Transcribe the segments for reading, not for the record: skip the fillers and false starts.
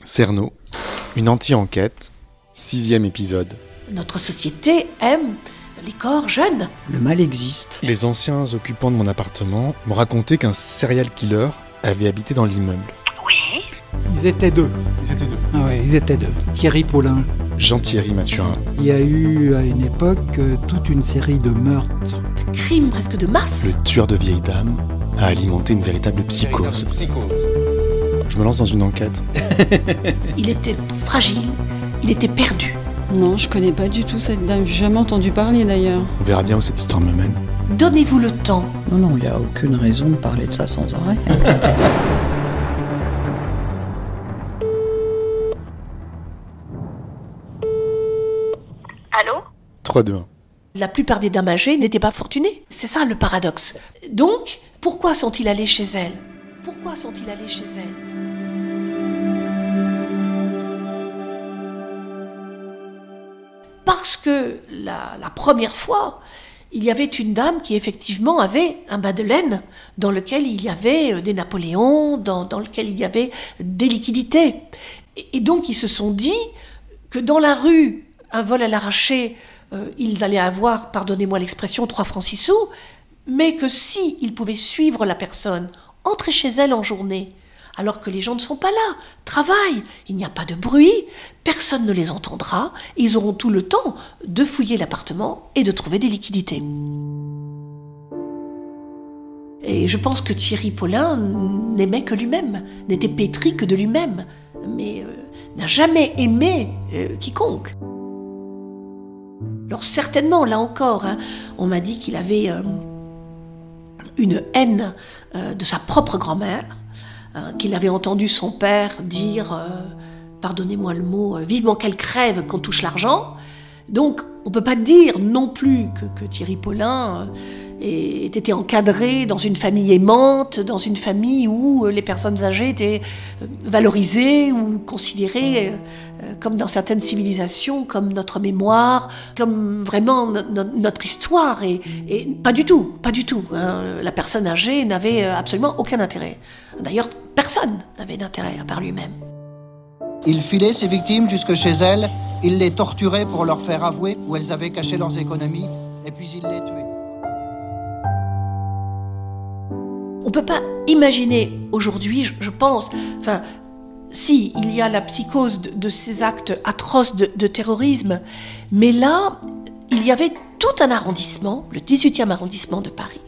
Cerno, une anti-enquête, 6e épisode. Notre société aime les corps jeunes. Le mal existe. Les anciens occupants de mon appartement m'ont raconté qu'un serial killer avait habité dans l'immeuble. Oui. Ils étaient deux. Ah ouais, ils étaient deux. Thierry Paulin. Jean-Thierry Mathurin. Il y a eu à une époque toute une série de meurtres. De crimes presque de masse. Le tueur de vieilles dames a alimenté une véritable psychose. Je me lance dans une enquête. Il était fragile, il était perdu. Non, je connais pas du tout cette dame, j'ai jamais entendu parler d'ailleurs. On verra bien où cette histoire me mène. Donnez-vous le temps. Non, il n'y a aucune raison de parler de ça sans arrêt. Allô ? 3, 2, 1. La plupart des dames âgées n'étaient pas fortunées. C'est ça le paradoxe. Donc, pourquoi sont-ils allés chez elle ? Pourquoi sont-ils allés chez elle ? Parce que la première fois, il y avait une dame qui effectivement avait un bas de laine dans lequel il y avait des Napoléons, dans lequel il y avait des liquidités. Et donc ils se sont dit que dans la rue, un vol à l'arraché, ils allaient avoir, pardonnez-moi l'expression, 3 francs 6 sous, mais que si ils pouvaient suivre la personne, entrer chez elle en journée, alors que les gens ne sont pas là, travaillent, il n'y a pas de bruit, personne ne les entendra, ils auront tout le temps de fouiller l'appartement et de trouver des liquidités. Et je pense que Thierry Paulin n'aimait que lui-même, n'était pétri que de lui-même, mais n'a jamais aimé quiconque. Alors certainement, là encore, on m'a dit qu'il avait une haine de sa propre grand-mère, qu'il avait entendu son père dire, pardonnez-moi le mot, vivement qu'elle crève qu'on touche l'argent. Donc on ne peut pas dire non plus que Thierry Paulin ait été encadré dans une famille aimante, dans une famille où les personnes âgées étaient valorisées ou considérées comme dans certaines civilisations, comme notre mémoire, comme vraiment notre histoire. Et pas du tout. La personne âgée n'avait absolument aucun intérêt. D'ailleurs, personne n'avait d'intérêt à part lui-même. Il filait ses victimes jusque chez elles, il les torturait pour leur faire avouer où elles avaient caché leurs économies, et puis il les tuait. On ne peut pas imaginer aujourd'hui, je pense, si, il y a la psychose de ces actes atroces de terrorisme, mais là, il y avait tout un arrondissement, le 18e arrondissement de Paris,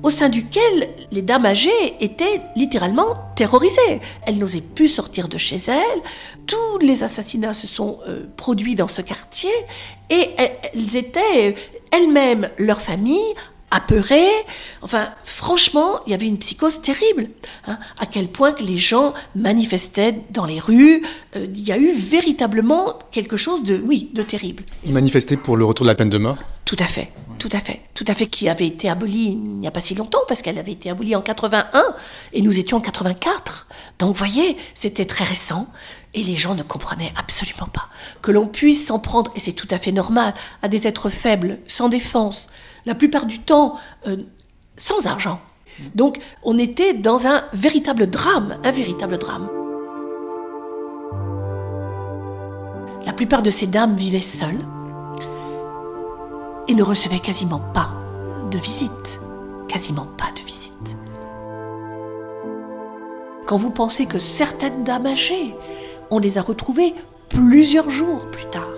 au sein duquel les dames âgées étaient littéralement terrorisées. Elles n'osaient plus sortir de chez elles. Tous les assassinats se sont produits dans ce quartier et elles étaient elles-mêmes, leur famille, apeurées. Enfin, franchement, il y avait une psychose terrible. À quel point que les gens manifestaient dans les rues. Il y a eu véritablement quelque chose de terrible. Ils manifestaient pour le retour de la peine de mort ? Tout à fait, qui avait été abolie il n'y a pas si longtemps, parce qu'elle avait été abolie en 81, et nous étions en 84. Donc, vous voyez, c'était très récent, et les gens ne comprenaient absolument pas que l'on puisse s'en prendre, et c'est tout à fait normal, à des êtres faibles, sans défense, la plupart du temps, sans argent. Donc, on était dans un véritable drame. La plupart de ces dames vivaient seules, et ne recevait quasiment pas de visite. Quand vous pensez que certaines dames âgées, on les a retrouvées plusieurs jours plus tard,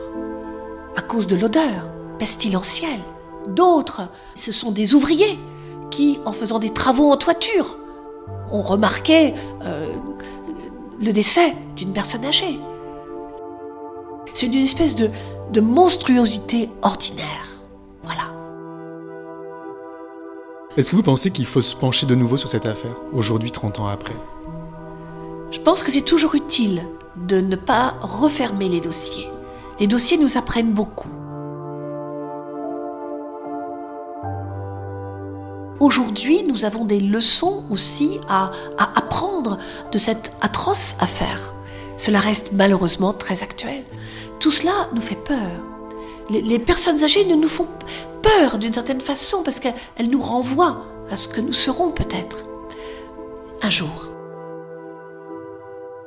à cause de l'odeur pestilentielle. D'autres, ce sont des ouvriers qui, en faisant des travaux en toiture, ont remarqué le décès d'une personne âgée. C'est une espèce de monstruosité ordinaire. Voilà. Est-ce que vous pensez qu'il faut se pencher de nouveau sur cette affaire, aujourd'hui, 30 ans après ? Je pense que c'est toujours utile de ne pas refermer les dossiers. Les dossiers nous apprennent beaucoup. Aujourd'hui, nous avons des leçons aussi à apprendre de cette atroce affaire. Cela reste malheureusement très actuel. Tout cela nous fait peur. Les personnes âgées nous font peur d'une certaine façon parce qu'elles nous renvoient à ce que nous serons peut-être un jour.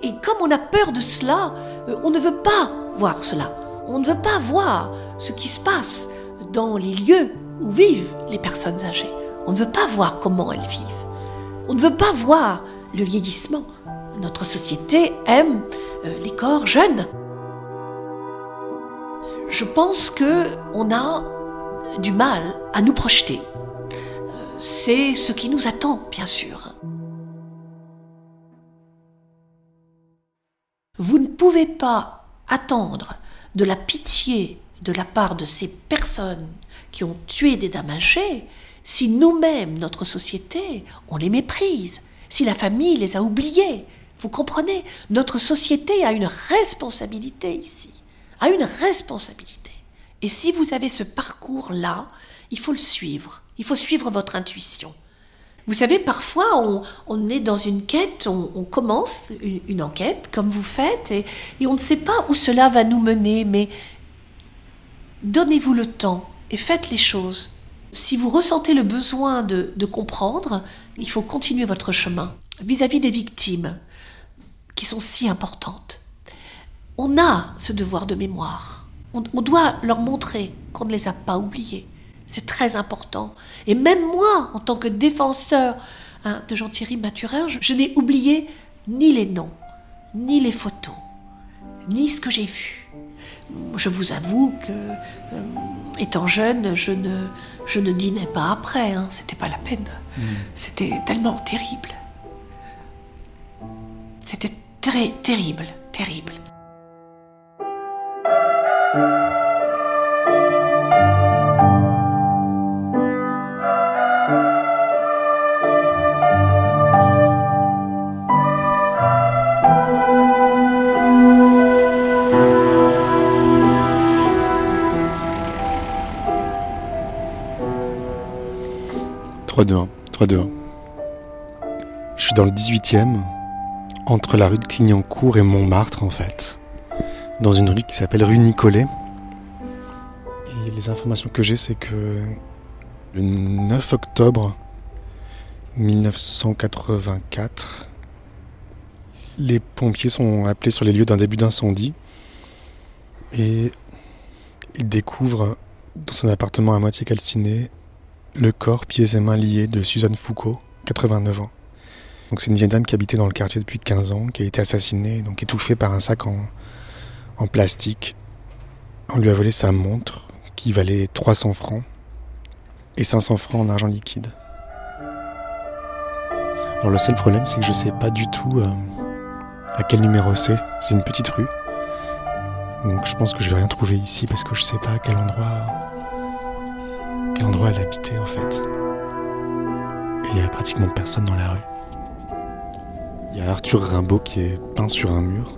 Et comme on a peur de cela, on ne veut pas voir cela. On ne veut pas voir ce qui se passe dans les lieux où vivent les personnes âgées. On ne veut pas voir comment elles vivent. On ne veut pas voir le vieillissement. Notre société aime les corps jeunes. Je pense qu'on a du mal à nous projeter. C'est ce qui nous attend, bien sûr. Vous ne pouvez pas attendre de la pitié de la part de ces personnes qui ont tué des dames âgées si nous-mêmes, notre société, on les méprise, si la famille les a oubliés. Vous comprenez? Notre société a une responsabilité ici, a une responsabilité. Et si vous avez ce parcours-là, il faut le suivre. Il faut suivre votre intuition. Vous savez, parfois, on est dans une quête, on commence une enquête, comme vous faites, et on ne sait pas où cela va nous mener, mais donnez-vous le temps et faites les choses. Si vous ressentez le besoin de comprendre, il faut continuer votre chemin vis-à-vis des victimes, qui sont si importantes. On a ce devoir de mémoire. On doit leur montrer qu'on ne les a pas oubliés. C'est très important. Et même moi, en tant que défenseur de Jean-Thierry Mathurin, je n'ai oublié ni les noms, ni les photos, ni ce que j'ai vu. Je vous avoue que, étant jeune, je ne dînais pas après. C'était pas la peine. C'était tellement terrible. C'était très terrible, terrible. Je suis dans le 18e, entre la rue de Clignancourt et Montmartre en fait, dans une rue qui s'appelle rue Nicolet. Et les informations que j'ai, c'est que le 9 octobre 1984, les pompiers sont appelés sur les lieux d'un début d'incendie et ils découvrent dans son appartement à moitié calciné le corps, pieds et mains liés de Suzanne Foucault, 89 ans. Donc c'est une vieille dame qui habitait dans le quartier depuis 15 ans, qui a été assassinée, donc étouffée par un sac en plastique. On lui a volé sa montre, qui valait 300 francs, et 500 francs en argent liquide. Alors le seul problème, c'est que je ne sais pas du tout à quel numéro c'est. C'est une petite rue. Donc je pense que je vais rien trouver ici, parce que je ne sais pas à quel endroit elle habitait en fait. Et il n'y avait pratiquement personne dans la rue. Il y a Arthur Rimbaud qui est peint sur un mur.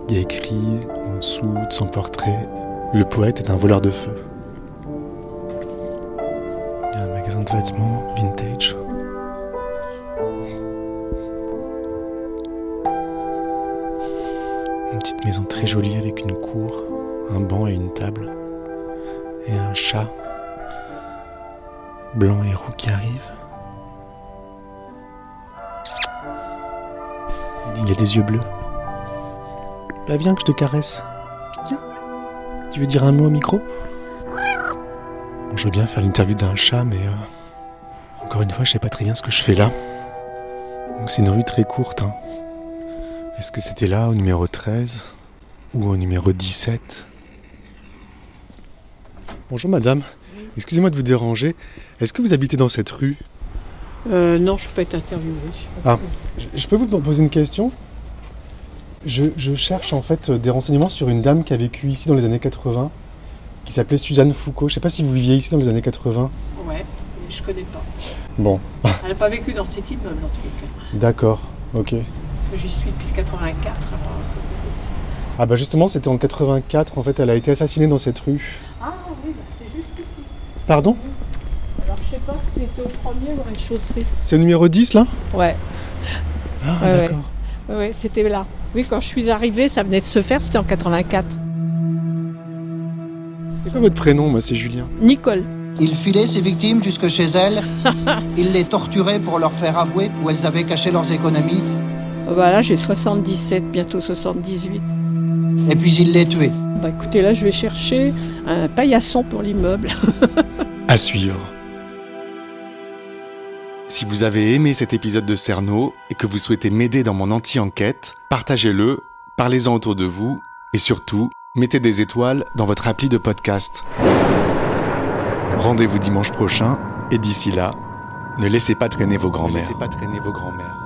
Il y a écrit en dessous de son portrait « Le poète est un voleur de feu ». Il y a un magasin de vêtements vintage. Une petite maison très jolie avec une cour, un banc et une table. Et un chat blanc et roux qui arrive. Il a des yeux bleus. Bah viens que je te caresse. Viens. Tu veux dire un mot au micro? Bon, je veux bien faire l'interview d'un chat, mais encore une fois, je sais pas très bien ce que je fais là. Donc c'est une rue très courte. Est-ce que c'était là, au numéro 13 ou au numéro 17? Bonjour madame, excusez-moi de vous déranger. Est-ce que vous habitez dans cette rue? Non, je peux pas être interviewée. Je peux vous poser une question? Je cherche en fait des renseignements sur une dame qui a vécu ici dans les années 80, qui s'appelait Suzanne Foucault. Je sais pas si vous viviez ici dans les années 80. Ouais, mais je connais pas. Bon. Elle n'a pas vécu dans cet immeuble en tous les cas. D'accord, ok. Parce que j'y suis depuis le 84, alors c'est possible. Ah bah justement, c'était en 84, en fait, elle a été assassinée dans cette rue. Ah oui, bah c'est juste ici. Pardon? Alors je sais pas si c'était au premier ou au rez-de-chaussée. C'est au numéro 10 là? Ouais. Ah ouais, d'accord. Ouais, c'était là. Oui, quand je suis arrivée, ça venait de se faire, c'était en 84. C'est quoi votre prénom? Moi, c'est Julien. Nicole. Il filait ses victimes jusque chez elles. Il les torturait pour leur faire avouer où elles avaient caché leurs économies. Voilà, j'ai 77, bientôt 78. Et puis il l'est tué. Écoutez, là, je vais chercher un paillasson pour l'immeuble. À suivre. Si vous avez aimé cet épisode de Cerno et que vous souhaitez m'aider dans mon anti-enquête, partagez-le, parlez-en autour de vous et surtout, mettez des étoiles dans votre appli de podcast. Rendez-vous dimanche prochain et d'ici là, ne laissez pas traîner vos grands-mères.